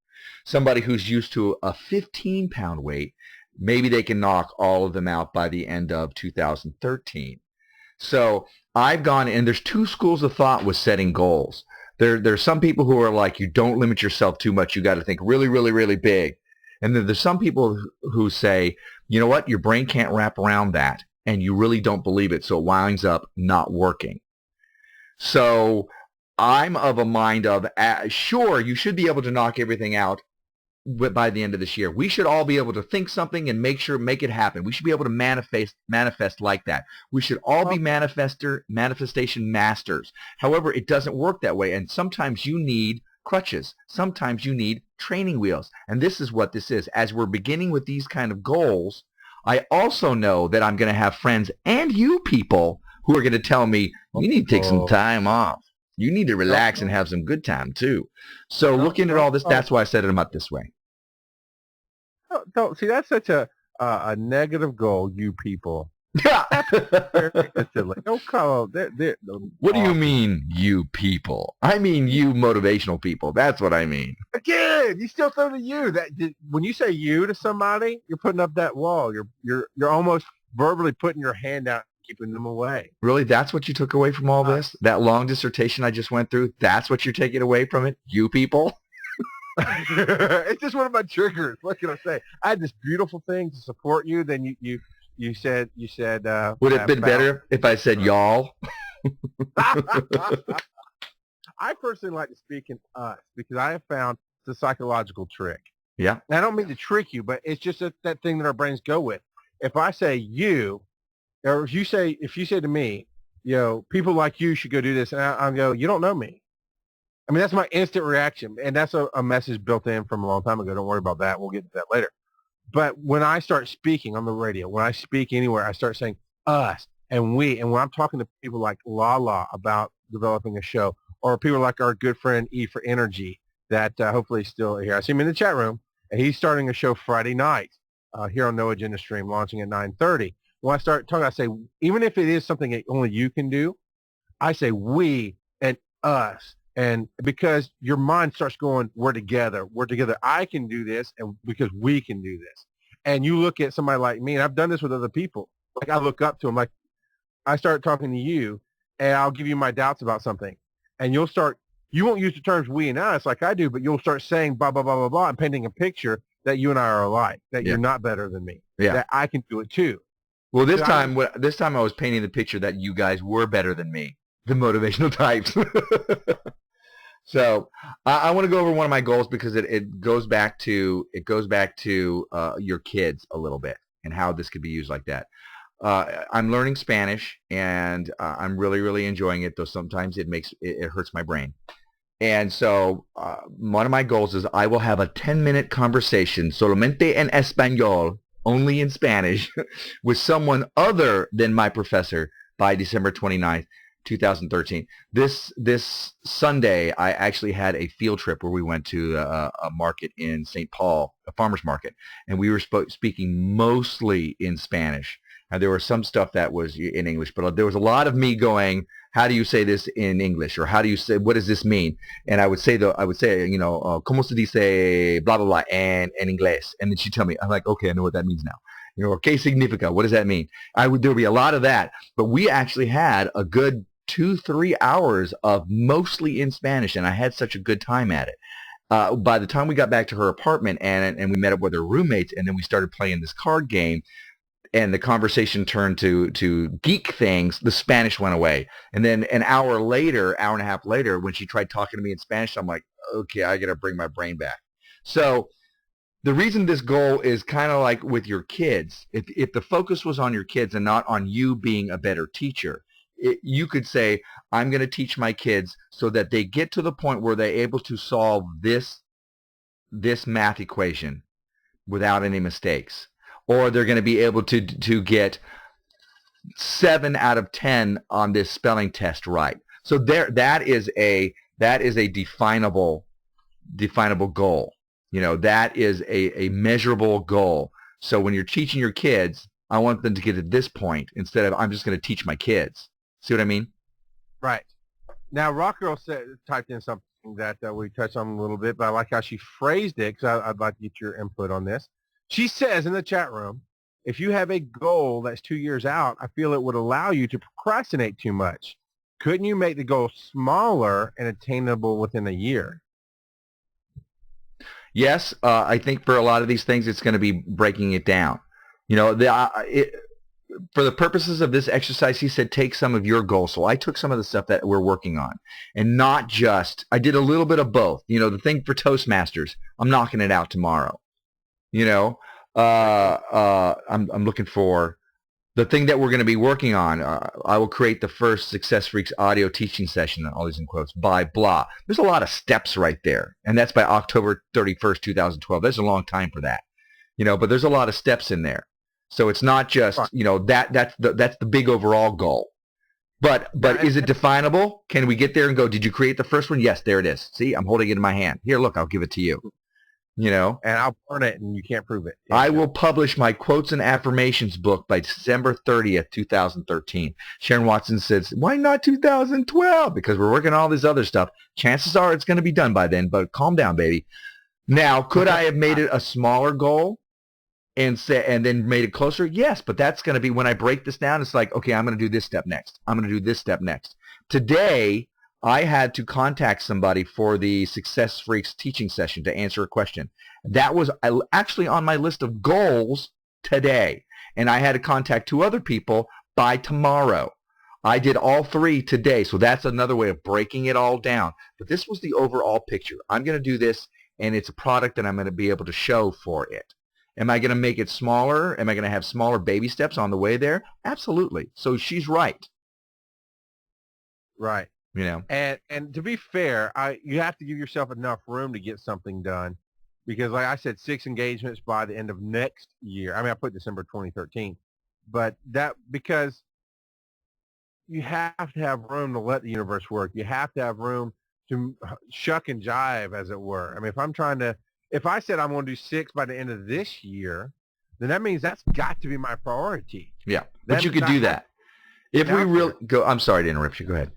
Somebody who's used to a 15-pound weight, maybe they can knock all of them out by the end of 2013. So I've gone, and there's 2 schools of thought with setting goals. There's some people who are like, you don't limit yourself too much. You got to think really, really, really big. And then there's some people who say, you know what, your brain can't wrap around that, and you really don't believe it, so it winds up not working. So I'm of a mind of, sure, you should be able to knock everything out by the end of this year. We should all be able to think something and make it happen. We should be able to manifest like that. We should all be manifestation masters. However, it doesn't work that way, and sometimes you need crutches. Sometimes you need training wheels. And this is what this is. As we're beginning with these kind of goals, I also know that I'm going to have friends and you people who are going to tell me, you need to take some time off. You need to relax and have some good time too. So looking at all this, that's why I set them up this way. Don't see, that's such a negative goal, you people. Yeah. Don't call them. What do you mean, you people? I mean, you motivational people. That's what I mean. Again, you still throw the you. When you say you to somebody, you're putting up that wall. You're almost verbally putting your hand out, keeping them away. Really, that's what you took away from all this? That long dissertation I just went through? That's what you're taking away from it, you people? It's just one of my triggers. What can I say? I had this beautiful thing to support you. Then you said would it have been better if I said y'all? I personally like to speak in us because I have found it's a psychological trick. Yeah. And I don't mean to trick you, but it's just that thing that our brains go with. If I say you, or if you say to me, people like you should go do this, and I'll go, you don't know me. I mean, that's my instant reaction, and that's a message built in from a long time ago. Don't worry about that. We'll get to that later. But when I start speaking on the radio, when I speak anywhere, I start saying us and we. And when I'm talking to people like Lala about developing a show, or people like our good friend E for Energy that hopefully is still here. I see him in the chat room, and he's starting a show Friday night here on No Agenda Stream, launching at 9:30. When I start talking, I say, even if it is something that only you can do, I say we and us. And because your mind starts going, we're together. I can do this, and because we can do this. And you look at somebody like me, and I've done this with other people. Like I look up to them, like I start talking to you, and I'll give you my doubts about something. And you won't use the terms we and us like I do, but you'll start saying blah, blah, blah, blah, blah, and painting a picture that you and I are alike, that you're not better than me, that I can do it too. Well, this time I was painting the picture that you guys were better than me, the motivational types. So I want to go over one of my goals because it goes back to your kids a little bit and how this could be used like that. I'm learning Spanish and I'm really, really enjoying it, though sometimes it hurts my brain. And so one of my goals is I will have a 10-minute conversation solamente en español, only in Spanish, with someone other than my professor by December 29th. 2013. This Sunday, I actually had a field trip where we went to a market in St. Paul, a farmer's market, and we were speaking mostly in Spanish. And there was some stuff that was in English, but there was a lot of me going, how do you say this in English? Or what does this mean? And I would say, ¿cómo se dice blah, blah, blah, en inglés? And then she'd tell me, I'm like, okay, I know what that means now. ¿Qué significa? What does that mean? There would be a lot of that, but we actually had a good 2-3 hours of mostly in Spanish, and I had such a good time at it. By the time we got back to her apartment and we met up with her roommates, and then we started playing this card game, and the conversation turned to geek things, the Spanish went away. And then an hour and a half later, when she tried talking to me in Spanish, I'm like, okay, I got to bring my brain back. So the reason this goal is kind of like with your kids, if the focus was on your kids and not on you being a better teacher, you could say, I'm going to teach my kids so that they get to the point where they're able to solve this math equation without any mistakes. Or they're going to be able to get 7 out of 10 on this spelling test right. So that is a definable goal. That is a measurable goal. So when you're teaching your kids, I want them to get to this point instead of I'm just going to teach my kids. See what I mean? Right. Now, Rock Girl typed in something that we touched on a little bit, but I like how she phrased it because I'd like to get your input on this. She says in the chat room, if you have a goal that's 2 years out, I feel it would allow you to procrastinate too much. Couldn't you make the goal smaller and attainable within a year? Yes, I think for a lot of these things, it's going to be breaking it down. For the purposes of this exercise, he said, take some of your goals. So I took some of the stuff that we're working on and not just, I did a little bit of both. The thing for Toastmasters, I'm knocking it out tomorrow. I'm looking for The thing that we're going to be working on, I will create the first Success Freaks audio teaching session, all these in quotes, by blah. There's a lot of steps right there, and that's by October 31st, 2012. There's a long time for that, but there's a lot of steps in there. So it's not just, that's the big overall goal. But is it definable? Can we get there and go, did you create the first one? Yes, there it is. See, I'm holding it in my hand. Here, look, I'll give it to you. And I'll burn it, and you can't prove it. I will publish my Quotes and Affirmations book by December 30th, 2013. Sharon Watson says, why not 2012? Because we're working on all this other stuff. Chances are it's going to be done by then, but calm down, baby. Now, could I have made it a smaller goal and then made it closer? Yes, but that's going to be when I break this down. It's like, okay, I'm going to do this step next. I'm going to do this step next. Today, I had to contact somebody for the Success Freaks teaching session to answer a question. That was actually on my list of goals today, and I had to contact 2 other people by tomorrow. I did all 3 today, so that's another way of breaking it all down. But this was the overall picture. I'm going to do this, and it's a product that I'm going to be able to show for it. Am I going to make it smaller? Am I going to have smaller baby steps on the way there? Absolutely. So she's right. Right. And to be fair, you have to give yourself enough room to get something done, because like I said, 6 engagements by the end of next year. I mean, I put December 2013, but because you have to have room to let the universe work. You have to have room to shuck and jive, as it were. I mean, if I said I'm going to do 6 by the end of this year, then that means that's got to be my priority. Yeah, but you could do that. If we really go, I'm sorry to interrupt you. Go ahead.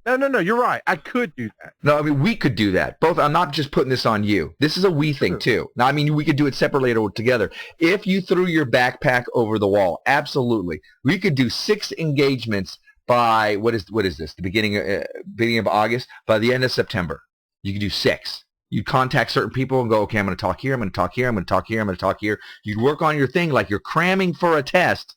No, you're right. I could do that. No, I mean, we could do that. Both. I'm not just putting this on you. This is a we thing, too. Now, I mean, we could do it separately or together. If you threw your backpack over the wall, absolutely. We could do 6 engagements by, what is this, the beginning of August? By the end of September. You could do 6. You'd contact certain people and go, okay, I'm going to talk here, I'm going to talk here, I'm going to talk here, I'm going to talk here. You'd work on your thing like you're cramming for a test.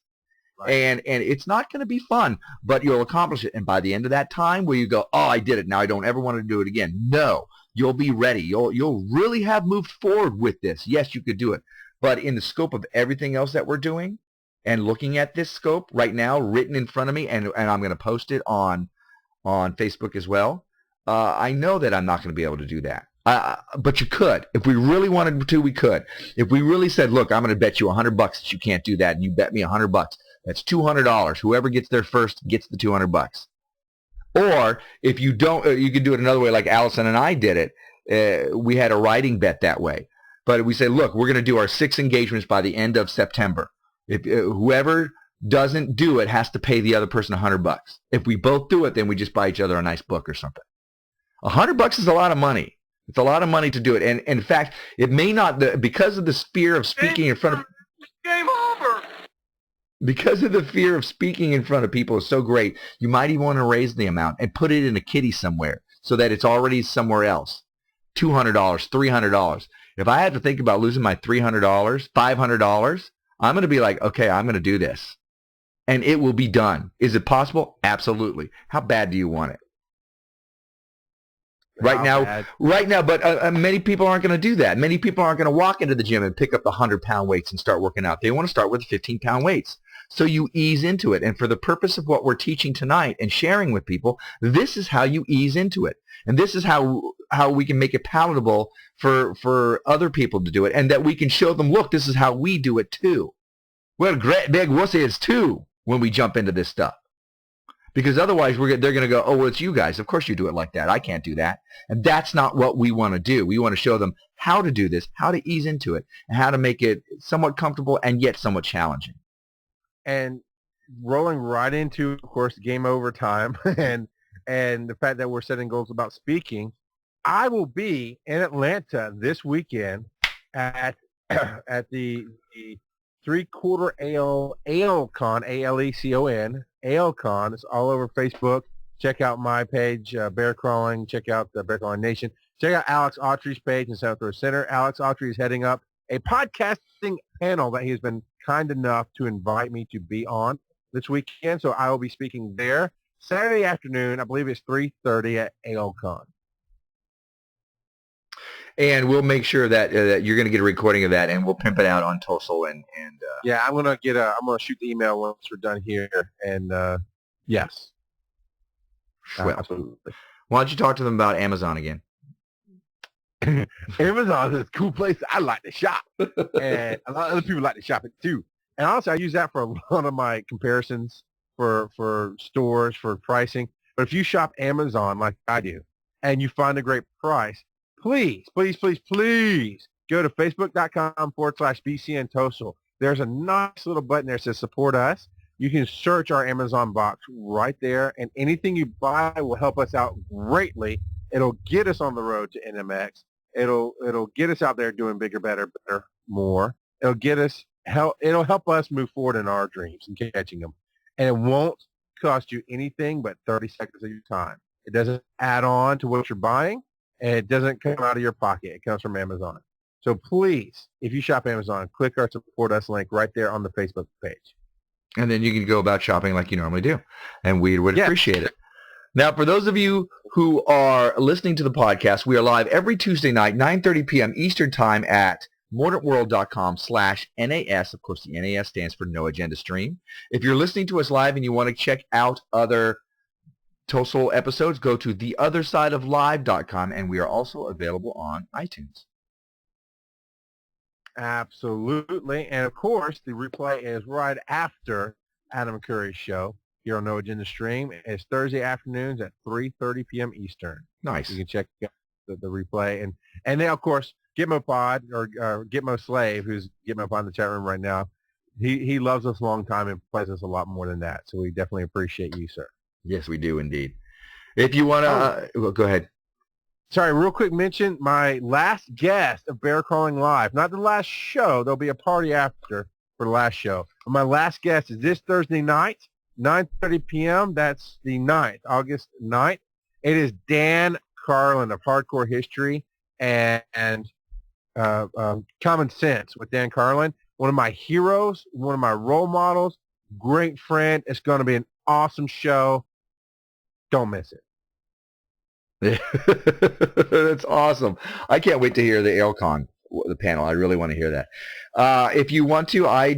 Right. And it's not going to be fun, but you'll accomplish it. And by the end of that time where you go, oh, I did it, now I don't ever want to do it again. No, you'll be ready. You'll really have moved forward with this. Yes, you could do it. But in the scope of everything else that we're doing and looking at this scope right now written in front of me, and I'm going to post it on Facebook as well, I know that I'm not going to be able to do that. But you could. If we really wanted to, we could. If we really said, look, I'm going to bet you $100 that you can't do that, and you bet me $100, that's $200. Whoever gets there first gets the $200. Or if you don't, you could do it another way, like Allison and I did it. We had a writing bet that way. But we say, look, we're going to do our 6 engagements by the end of September. If whoever doesn't do it has to pay the other person $100. If we both do it, then we just buy each other a nice book or something. $100 is a lot of money. It's a lot of money to do it. And in fact, it may not, because of the fear of speaking in front of... Game over! Because of the fear of speaking in front of people is so great, you might even want to raise the amount and put it in a kitty somewhere so that it's already somewhere else. $200, $300. If I had to think about losing my $300, $500, I'm going to be like, okay, I'm going to do this. And it will be done. Is it possible? Absolutely. How bad do you want it? Right now, but many people aren't going to do that. Many people aren't going to walk into the gym and pick up the 100-pound weights and start working out. They want to start with 15-pound weights. So you ease into it. And for the purpose of what we're teaching tonight and sharing with people, this is how you ease into it. And this is how we can make it palatable for other people to do it, and that we can show them, look, this is how we do it too. We're great big wussies too when we jump into this stuff. Because otherwise they're going to go, oh, well, it's you guys. Of course you do it like that. I can't do that. And that's not what we want to do. We want to show them how to do this, how to ease into it, and how to make it somewhat comfortable and yet somewhat challenging. And rolling right into, of course, game over time and the fact that we're setting goals about speaking, I will be in Atlanta this weekend at the 3/4 ALCon, ALECON. ALCon. It's all over Facebook. Check out my page, Bear Crawling. Check out the Bear Crawling Nation. Check out Alex Autry's page in South Florida Center. Alex Autry is heading up a podcasting panel that he has been kind enough to invite me to be on this weekend. So I will be speaking there Saturday afternoon. I believe it's 3:30 at ALCon. And we'll make sure that that you're going to get a recording of that, and we'll pimp it out on Tosol and Yeah, I'm gonna shoot the email once we're done here, and yes, well, absolutely. why don't you talk to them about Amazon again? Amazon is a cool place I like to shop, and a lot of other people like to shop it too. And honestly, I use that for a lot of my comparisons for stores, for pricing. But if you shop Amazon like I do, and you find a great price, please, please, please, please go to facebook.com/BCN Tosol. There's a nice little button there that says support us. You can search our Amazon box right there, and anything you buy will help us out greatly. It'll get us on the road to NMX. It'll get us out there doing bigger, better, more. It'll help us move forward in our dreams and catching them. And it won't cost you anything but 30 seconds of your time. It doesn't add on to what you're buying, and it doesn't come out of your pocket. It comes from Amazon. So please, if you shop Amazon, click our support us link right there on the Facebook page. And then you can go about shopping like you normally do, and we would appreciate it. Now, for those of you who are listening to the podcast, we are live every Tuesday night, 9:30 p.m. Eastern Time at mordantworld.com/NAS. Of course, the NAS stands for No Agenda Stream. If you're listening to us live and you want to check out other Tosol episodes, go to theothersideoflive.com, and we are also available on iTunes. Absolutely. And, of course, the replay is right after Adam Curry's show here on No Agenda Stream. It's Thursday afternoons at 3:30 p.m. Eastern. Nice. You can check out the replay. And then, of course, Gitmo Pod or Gitmo Slave, who's Gitmo Pod in the chat room right now, he loves us a long time and plays us a lot more than that. So we definitely appreciate you, sir. Yes, we do indeed. If you want to, well, go ahead. Sorry, real quick mention, my last guest of Bear Crawling Live, not the last show, there'll be a party after for the last show. But my last guest is this Thursday night, 9:30 p.m. That's the 9th, August 9th. It is Dan Carlin of Hardcore History and Common Sense with Dan Carlin. One of my heroes, one of my role models, great friend. It's going to be an awesome show. Don't miss it. That's awesome. I can't wait to hear the AilCon, the panel. I really want to hear that. If you want to, I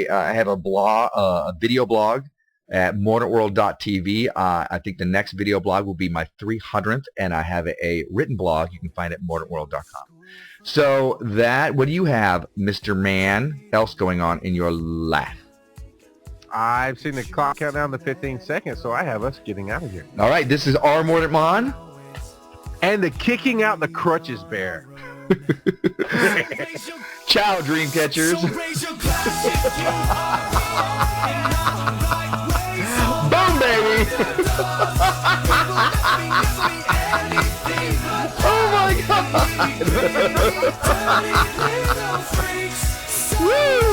have a blog, a video blog at mordantworld.tv. I think the next video blog will be my 300th, and I have a written blog you can find at mordantworld.com. So what do you have, Mr. Man, else going on in your life? I've seen the clock count down to 15 seconds, so I have us getting out of here. All right, this is our Mordant McFall. And the Kicking Out the Crutches Bear. Ciao, dream catchers. Boom, baby. Oh, my God. Woo.